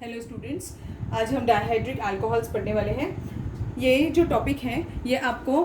Hello students, आज हम डायहाइड्रिक alcohols पढ़ने वाले हैं। ये जो टॉपिक है ये आपको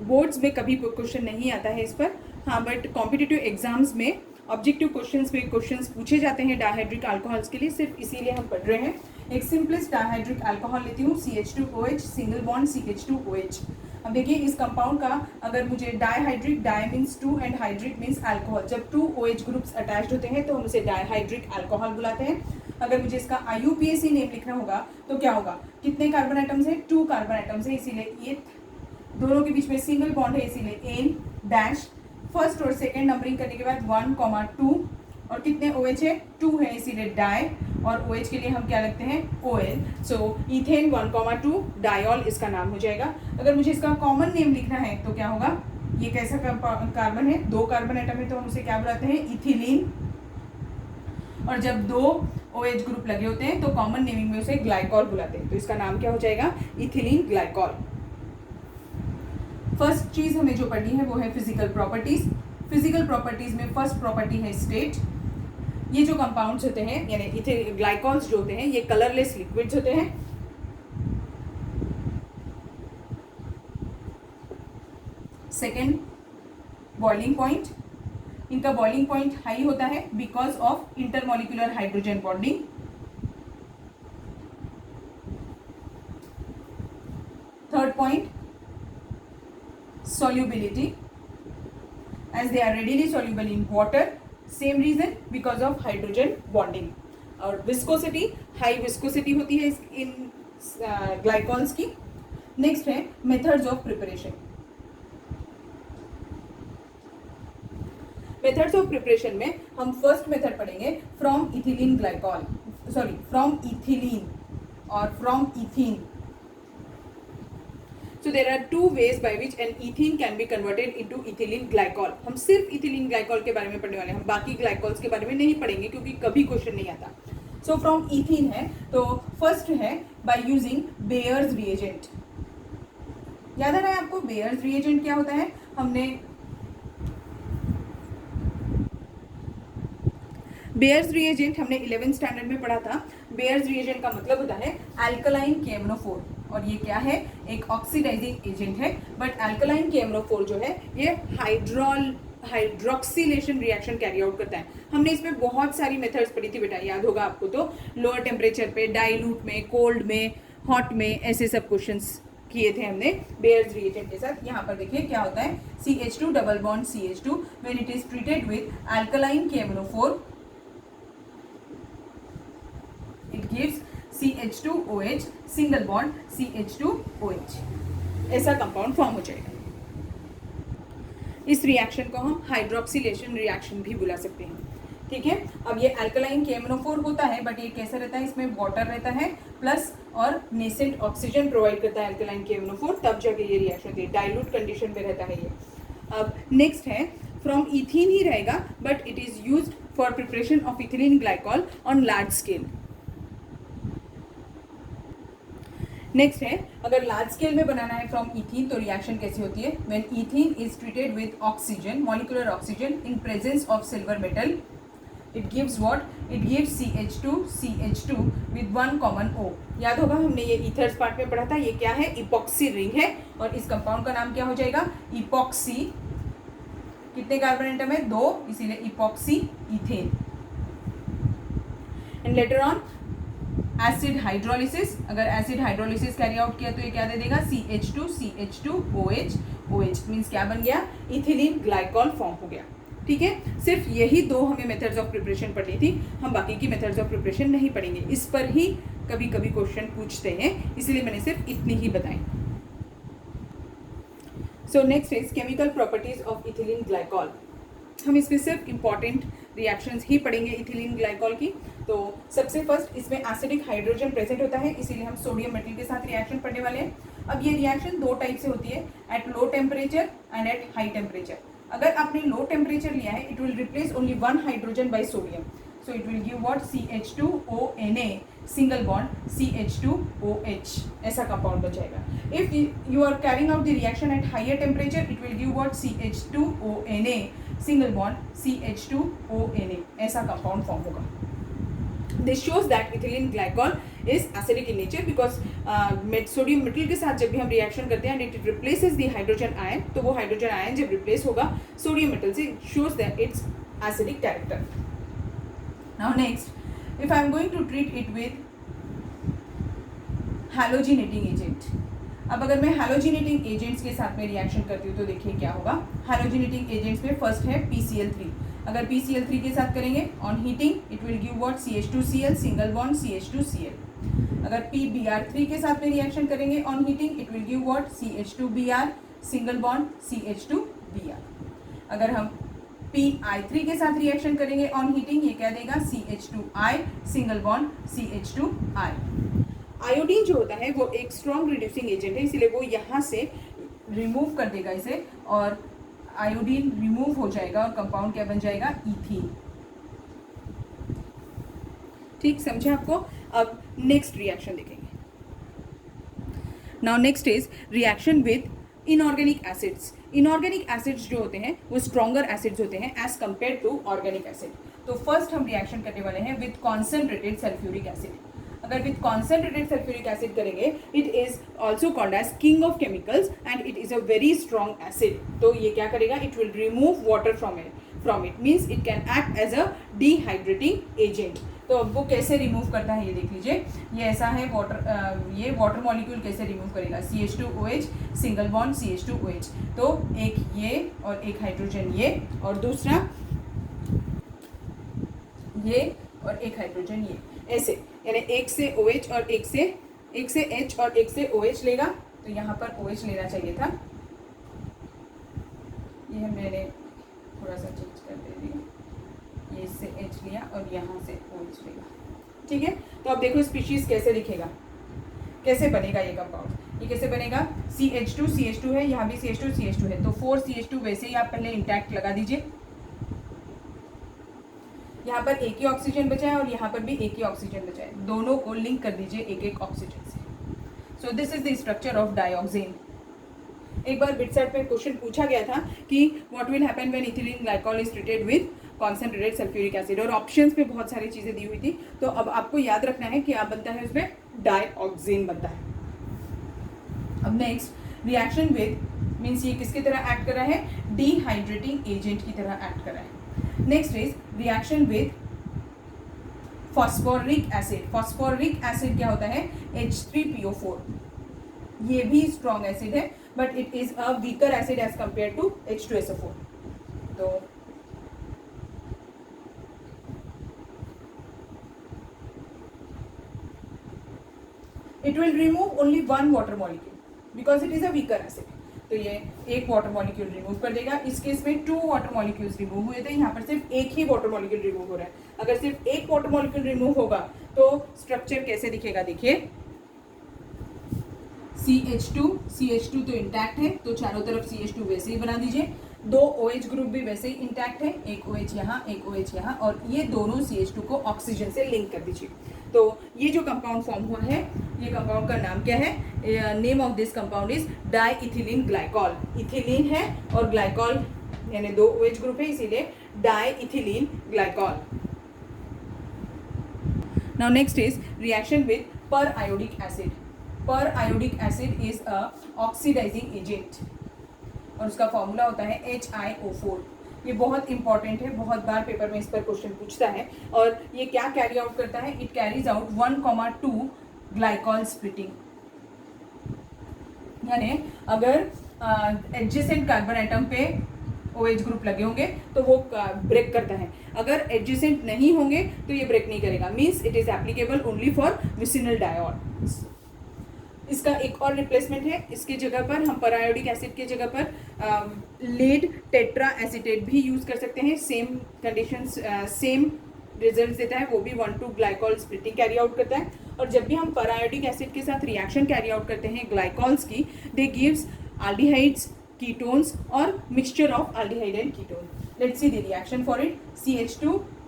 बोर्ड्स में कभी क्वेश्चन नहीं आता है इस पर। हाँ, बट कॉम्पिटिटिव एग्जाम्स में ऑब्जेक्टिव क्वेश्चंस में क्वेश्चंस पूछे जाते हैं डायहाइड्रिक अल्कोहल्स के लिए, सिर्फ इसीलिए हम पढ़ रहे हैं। एक सिंपलेस्ट डायहाइड्रिक अल्कोहल लेती हूँ, CH2OH, सिंगल बॉन्ड CH2OH। अब देखिए इस कंपाउंड का अगर मुझे dihydric, di means two and hydric means alcohol, जब टू OH ग्रुप्स अटैच्ड होते हैं तो हम उसे डायहाइड्रिक अल्कोहल बुलाते हैं। अगर मुझे इसका IUPAC नेम लिखना होगा तो क्या होगा, कितने कार्बन आइटम्स हैं, 2 कार्बन आइटम्स है, इसीलिए ये दोनों के बीच में सिंगल बॉन्ड है, इसीलिए एन डैश, फर्स्ट और सेकेंड नंबरिंग करने के बाद 1,2 और कितने OH है, 2 है, इसीलिए डाई, और OH के लिए हम क्या लगते हैं, OL। सो इथेन 1,2 डायॉल इसका नाम हो जाएगा। अगर मुझे इसका कॉमन नेम लिखना है तो क्या होगा, ये कैसा कार्बन है, 2 कार्बन आइटम है तो हम उसे क्या बुलाते हैं, इथिलीन। और जब 2 OH ग्रुप लगे होते हैं तो कॉमन नेमिंग में उसे ग्लाइकॉल बुलाते हैं, तो इसका नाम क्या हो जाएगा, इथिलीन ग्लाइकॉल। फर्स्ट चीज हमें जो पढ़नी है वो है फिजिकल प्रॉपर्टीज। फिजिकल प्रॉपर्टीज में फर्स्ट प्रॉपर्टी है स्टेट। ये जो कंपाउंड्स होते हैं यानी ग्लाइकॉल्स जो होते हैं ये कलरलेस लिक्विड्स होते हैं। Second, boiling point. इनका बॉइलिंग पॉइंट हाई होता है because of intermolecular hydrogen bonding. Third point, solubility, as they are readily soluble in water, same reason because of hydrogen bonding। और viscosity, high viscosity होती है इन glycols की। Next है methods of preparation. Methods of preparation में हम first method पढ़ेंगे from ethylene glycol, sorry from ethylene और from ethene. So there are 2 ways by which an ethene can be converted into ethylene glycol। हम सिर्फ ethylene glycol के बारे में पढ़ने वाले हैं, हम बाकी ग्लाइकॉल्स के बारे में नहीं पढ़ेंगे क्योंकि कभी क्वेश्चन नहीं आता। सो फ्रॉम इथीन है तो फर्स्ट है बाय यूजिंग बेयर्स रिएजेंट। याद आ रहा है आपको बेयर्स रिएजेंट क्या होता है, हमने बेयर्स रिएजेंट हमने 11th स्टैंडर्ड में पढ़ा था। बेयर्स रिएजेंट का मतलब होता है अल्कलाइन KMnO4, और ये क्या है, एक ऑक्सीडाइजिंग एजेंट है। बट अल्कलाइन KMnO4 जो है ये हाइड्रोक्सिलेशन रिएक्शन कैरी आउट करता है। हमने इसमें बहुत सारी मेथड्स पढ़ी थी बेटा, याद होगा आपको तो, लोअर टेम्परेचर पे, डाइल्यूट में, कोल्ड में, हॉट में, ऐसे सब क्वेश्चंस किए थे हमने बेयर्स रिएजेंट के साथ। यहाँ पर देखिए क्या होता है, CH2 double bond CH2 when it is treated with alkaline KMnO4 it gives CH2OH, single bond CH2OH, ऐसा कंपाउंड फॉर्म हो जाएगा। इस रिएक्शन को हम हाइड्रोक्सिलेशन रिएक्शन भी बुला सकते हैं, ठीक है। अब ये अल्कलाइन KMnO4 होता है बट ये कैसा रहता है, इसमें वाटर रहता है प्लस और नेसेंट ऑक्सीजन प्रोवाइड करता है अल्कलाइन KMnO4, तब जाके ये रिएक्शन होती है, डाइल्यूट कंडीशन में रहता है ये। अब नेक्स्ट है फ्रॉम इथीन ही रहेगा but it is used for preparation of ethylene glycol on large scale. Next है अगर लार्ज स्केल में बनाना है फ्रॉम इथीन तो रिएक्शन कैसी होती है, when ethene is treated with oxygen, molecular oxygen in presence of silver metal, it gives what, it gives CH2 with 1 common O। याद होगा हमने ये ईथर्स पार्ट में पढ़ा था, ये क्या है, इपॉक्सी रिंग है, और इस कंपाउंड का नाम क्या हो जाएगा, इपॉक्सी। कितने कार्बन एटम है, 2, इसीलिए epoxy ethane. And later on acid hydrolysis, अगर एसिड हाइड्रोलिसिस कैरी आउट किया तो ये क्या दे देगा, CH2OH मीन्स क्या बन गया, इथिलीन ग्लाइकॉल फॉर्म हो गया, ठीक है। सिर्फ यही 2 हमें मेथड्स ऑफ प्रिपरेशन पढ़नी थी, हम बाकी की मेथड्स ऑफ प्रिपरेशन नहीं पढ़ेंगे, इस पर ही कभी कभी क्वेश्चन पूछते हैं, इसलिए मैंने सिर्फ इतनी ही बताई। So next is chemical properties of ethylene glycol. हम इसमें सिर्फ इंपॉर्टेंट रिएक्शंस ही पढ़ेंगे इथिलीन ग्लाइकॉल की। तो सबसे फर्स्ट इसमें एसिडिक हाइड्रोजन प्रेजेंट होता है, इसीलिए हम सोडियम मेटल के साथ रिएक्शन पढ़ने वाले हैं। अब ये रिएक्शन 2 टाइप से होती है, at low temperature and at high temperature. अगर आपने लो टेम्परेचर लिया है it will replace only 1 hydrogen by sodium, so it will give what, CH2ONA, single bond CH2OH, ऐसा कंपाउंड बन जाएगा। If you are carrying out the reaction at higher temperature it will give what, CH2ONA, single bond CH2ONA, ऐसा compound form होगा। This shows that ethylene glycol is acidic in nature because sodium metal के साथ जब भी हम reaction करते हैं it replaces the hydrogen ion, तो वो हाइड्रोजन आयन जब रिप्लेस होगा सोडियम मेटल से, shows that its acidic character. Now next, if I am going to treat it with halogenating agent. अब अगर मैं हैलोजिनेटिंग एजेंट्स के साथ में रिएक्शन करती हूँ तो देखिए क्या होगा. हैलोजिनेटिंग एजेंट्स में फर्स्ट है PCl3. अगर PCl3 के साथ करेंगे on heating it will give what, CH2Cl single bond CH2Cl. अगर PBr3 के साथ में रिएक्शन करेंगे on heating it will give what, CH2Br single bond CH2Br. अगर हम PI3 के साथ रिएक्शन करेंगे ऑन हीटिंग, ये क्या देगा, CH2I single bond CH2I. Iodine जो होता है वो एक स्ट्रॉन्ग रिड्यूसिंग एजेंट है, इसलिए वो यहाँ से रिमूव कर देगा इसे और आयोडीन रिमूव हो जाएगा और कंपाउंड क्या बन जाएगा, इथीन. ठीक समझे आपको. अब नेक्स्ट रिएक्शन देखेंगे. Now next is reaction with inorganic acids. Inorganic acids जो होते हैं वो स्ट्रॉन्गर एसिड्स होते हैं as compare to organic acid. तो फर्स्ट हम रिएक्शन करने वाले हैं विद कॉन्सेंट्रेटेड सल्फ्यूरिक एसिड. अगर विथ कॉन्सेंट्रेटेड सल्फ्यूरिक एसिड करेंगे it is also called as king of chemicals and it is a very strong acid. तो ये क्या करेगा, it will remove water from it means it can act as a dehydrating agent. तो अब वो कैसे remove करता है ये देख लीजिए. ये ऐसा है ये वाटर मॉलिक्यूल कैसे रिमूव करेगा, CH2OH सिंगल बॉन्ड CH2OH. तो एक ये और एक हाइड्रोजन ये और दूसरा ये और एक हाइड्रोजन ये, ऐसे यानी एक से OH और एक से H और एक से OH लेगा. तो यहाँ पर OH लेना चाहिए था, ये मैंने थोड़ा सा चेंज कर दे दिया. ये इससे H लिया और यहाँ से OH लेगा. ठीक है. तो अब देखो स्पीशीज कैसे दिखेगा, कैसे बनेगा ये कंपाउंड. ये कैसे बनेगा, CH2 है, यहाँ भी CH2 है. तो 4 CH2 वैसे ही आप पहले इंटैक्ट लगा दीजिए. यहाँ पर एक ही ऑक्सीजन बचा है और यहाँ पर भी एक ही ऑक्सीजन बचा है. दोनों को लिंक कर दीजिए एक एक ऑक्सीजन से. So this is the structure of dioxin. एक बार बिटसेट में क्वेश्चन पूछा गया था कि what will happen when ethylene glycol is treated with concentrated sulphuric acid, और ऑप्शंस में बहुत सारी चीज़ें दी हुई थी. तो अब आपको याद रखना है क्या बनता है, उसमें डाइऑक्सिन बनता है. अब नेक्स्ट रिएक्शन विद मीन्स ये किसकी तरह एक्ट कर रहा है, डिहाइड्रेटिंग एजेंट की तरह एक्ट कर रहा है. Next is reaction with phosphoric acid. Phosphoric acid क्या होता है, H3PO4. ये भी स्ट्रॉन्ग एसिड है but it is a weaker acid as compare to H2SO4. तो it will remove only one water molecule because it is a weaker acid. तो ये एक वाटर मॉलिक्यूल रिमूव कर देगा. इस केस में 2 वाटर मॉलिक्यूल्स रिमूव हुए थे, यहाँ पर सिर्फ एक ही वाटर मॉलिक्यूल रिमूव हो रहा है. अगर सिर्फ एक वाटर मॉलिक्यूल रिमूव होगा तो स्ट्रक्चर कैसे दिखेगा, देखिए CH2 तो इंटैक्ट है, तो चारों तरफ CH2 वैसे ही बना दीजिए. 2 OH ग्रुप भी वैसे ही इंटैक्ट है, एक OH यहाँ एक OH यहाँ, और ये दोनों CH2 को ऑक्सीजन से लिंक कर दीजिए. तो ये जो कंपाउंड फॉर्म हुआ है, ये कंपाउंड का नाम क्या है, name of this compound is diethylene glycol. Ethylene है और ग्लाइकॉल यानी 2 OH ग्रुप है, इसीलिए diethylene glycol. Now next is reaction with periodic acid. Periodic acid is a oxidizing agent और उसका फॉर्मूला होता है HiO4. ये बहुत इंपॉर्टेंट है, बहुत बार पेपर में इस पर क्वेश्चन पूछता है. और ये क्या कैरी आउट करता है, it carries out 1,2 glycol splitting. यानी अगर एडजेसेंट कार्बन एटम पे OH ग्रुप लगे होंगे तो वो ब्रेक करता है. अगर एडजेसेंट नहीं होंगे तो ये ब्रेक नहीं करेगा. Means it is applicable only for vicinal diode. इसका एक और रिप्लेसमेंट है, इसके जगह पर हम पैरायोडिक एसिड के जगह पर लेड टेट्रा एसीटेट भी यूज कर सकते हैं. सेम कंडीशंस सेम रिजल्ट देता है, वो भी 1,2 ग्लाइकॉल स्प्लिटिंग कैरी आउट करता है. और जब भी हम पैरायोडिक एसिड के साथ रिएक्शन कैरी आउट करते हैं ग्लाइकॉल्स की, दे गिव्स एल्डिहाइड्स, कीटोन्स और mixture of aldehyde and ketone. Let's see the reaction for it.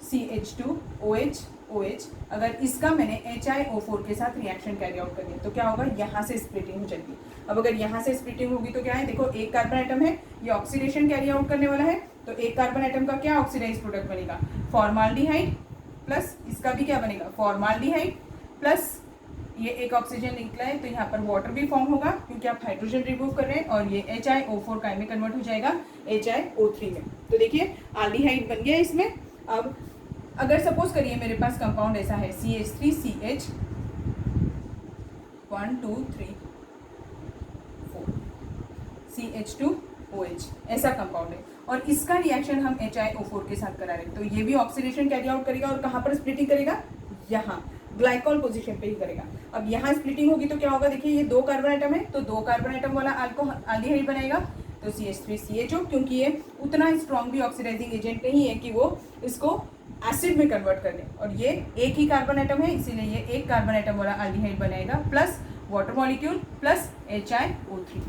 CH2 OH OH. अगर इसका मैंने HiO4 के साथ रिएक्शन कैरी आउट कर दिया तो क्या होगा, यहाँ से स्प्लिटिंग हो जाएगी. अब अगर यहाँ से स्प्लिटिंग होगी तो क्या है, देखो एक कार्बन एटम है, ये ऑक्सीडेशन कैरी आउट करने वाला है. तो एक कार्बन एटम का क्या ऑक्सीडाइज प्रोडक्ट बनेगा, फॉर्माल्डिहाइड प्लस इसका भी क्या बनेगा, फॉर्माल्डिहाइड, प्लस ये एक ऑक्सीजन निकला है तो यहाँ पर वाटर भी फॉर्म होगा क्योंकि आप हाइड्रोजन रिमूव कर रहे हैं, और ये HiO4 काय में कन्वर्ट हो जाएगा HiO3 में। तो देखिए आल्डिहाइड बन गया इसमें। अब अगर सपोज करिए मेरे पास कंपाउंड ऐसा है CH3CH 1 2 3 4 CH2OH ऐसा कंपाउंड है, और इसका रिएक्शन हम HiO4 के साथ करा रहे हैं, तो ये भी ऑक्सीडेशन कैरी आउट करेगा और कहाँ पर स्प्लिटिंग करेगा, यहाँ ग्लाइकॉल पोजीशन पे ही करेगा। अब यहाँ स्प्लिटिंग होगी तो क्या होगा, देखिए ये 2 कार्बन एटम है तो 2 कार्बन एटम वाला आल्डिहाइड बनेगा, तो CH3CHO, क्योंकि ये उतना स्ट्रॉन्ग भी ऑक्सीडाइजिंग एजेंट नहीं है कि वो इसको एसिड में कन्वर्ट कर दे, और ये एक ही कार्बन एटम है इसीलिए ये एक कार्बन एटम वाला आल्डिहाइड बनाएगा, plus water molecule plus HiO3।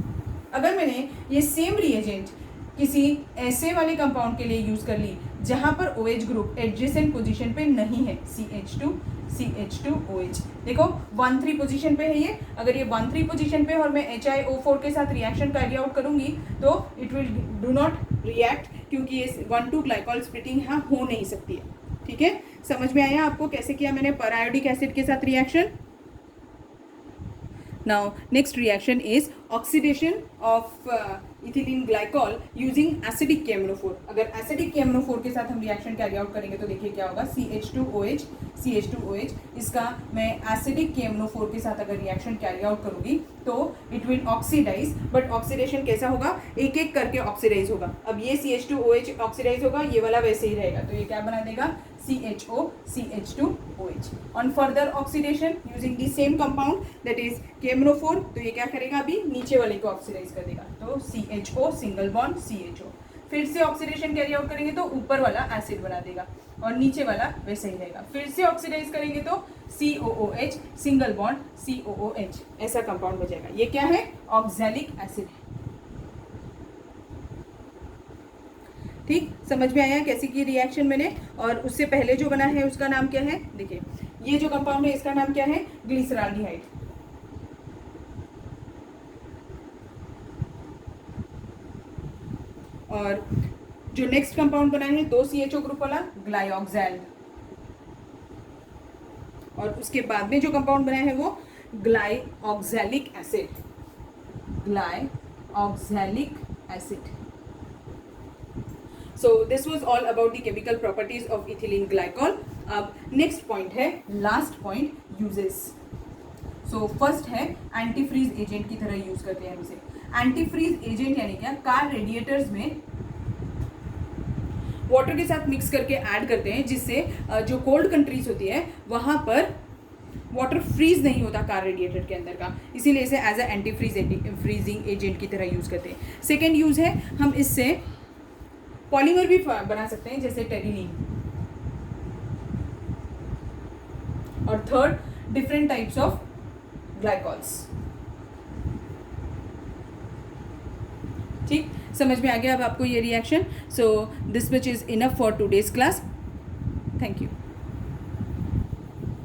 अगर मैंने ये सेम रिएजेंट किसी ऐसे वाले कंपाउंड के लिए यूज कर ली जहां पर OH ग्रुप एडजेसेंट पोजीशन पे नहीं है, CH2OH, देखो 1,3 पोजीशन पे है ये, अगर ये 1,3 पोजीशन पे और मैं HiO4 के साथ रिएक्शन कैरी आउट करूंगी तो it will do not react, क्योंकि ये 1,2 ग्लाइकॉल स्प्लिटिंग यहाँ हो नहीं सकती है। ठीक है, समझ में आया आपको कैसे किया मैंने पैरायोडिक एसिड के साथ reaction. Now next reaction is oxidation of ethylene glycol using acidic KMnO4। अगर एसिडिक KMnO4 के साथ हम रिएक्शन कैरी आउट करेंगे तो देखिए क्या होगा, CH2OH, इसका मैं एसिडिक KMnO4 के साथ अगर रिएक्शन कैरी आउट करूंगी तो it will oxidise, but oxidation कैसा होगा, एक एक करके ऑक्सीडाइज होगा। अब ये CH2OH ऑक्सीडाइज होगा, ये वाला वैसे ही रहेगा, तो ये क्या बना देगा, CHO, on further oxidation using the same compound that is KMnO4, तो ये क्या करेगा, अभी नीचे वाले को ऑक्सीडाइज कर देगा, तो CHO सिंगल बॉन्ड CHO। फिर से ऑक्सीडेशन कैरी आउट करेंगे तो ऊपर वाला एसिड बना देगा और नीचे वाला वैसे ही रहेगा। फिर से ऑक्सीडाइज करेंगे तो COOH सिंगल बॉन्ड COOH ऐसा कंपाउंड बचेगा। ये क्या है, ऑक्सैलिक एसिड है। ठीक, समझ में आया कैसी की रिएक्शन मैंने। और उससे पहले जो बना है उसका नाम क्या है, देखिए ये जो कंपाउंड है इसका नाम क्या है, ग्लिसराल्डिहाइड। और जो नेक्स्ट कंपाउंड बना है 2 CHO ग्रुप वाला, ग्लाइऑक्सैल। और उसके बाद में जो कंपाउंड बना है वो glyoxalic acid, glyoxalic acid. So this was all about the chemical properties of ethylene glycol. अब next point है, last point, uses. So first है antifreeze agent की तरह यूज करते हैं हम इसे। antifreeze agent यानी क्या, कार रेडिएटर्स में वाटर के साथ मिक्स करके ऐड करते हैं जिससे जो कोल्ड कंट्रीज होती है वहां पर वाटर फ्रीज नहीं होता कार रेडिएटर के अंदर का, इसीलिए इसे as a anti freezing agent की तरह यूज करते हैं। सेकेंड यूज है, हम इससे पॉलीमर भी बना सकते हैं जैसे टेरिलीन। और third, different types of glycols. ठीक, समझ में आ गया अब आपको ये reaction. So this much is enough for today's class. Thank you.